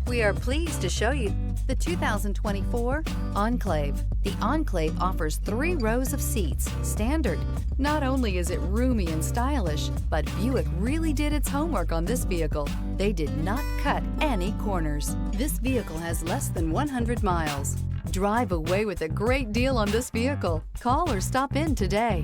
We are pleased to show you the 2024 Enclave. The Enclave offers 3 rows of seats, standard. Not only is it roomy and stylish, but Buick really did its homework on this vehicle. They did not cut any corners. This vehicle has less than 100 miles. Drive away with a great deal on this vehicle. Call or stop in today.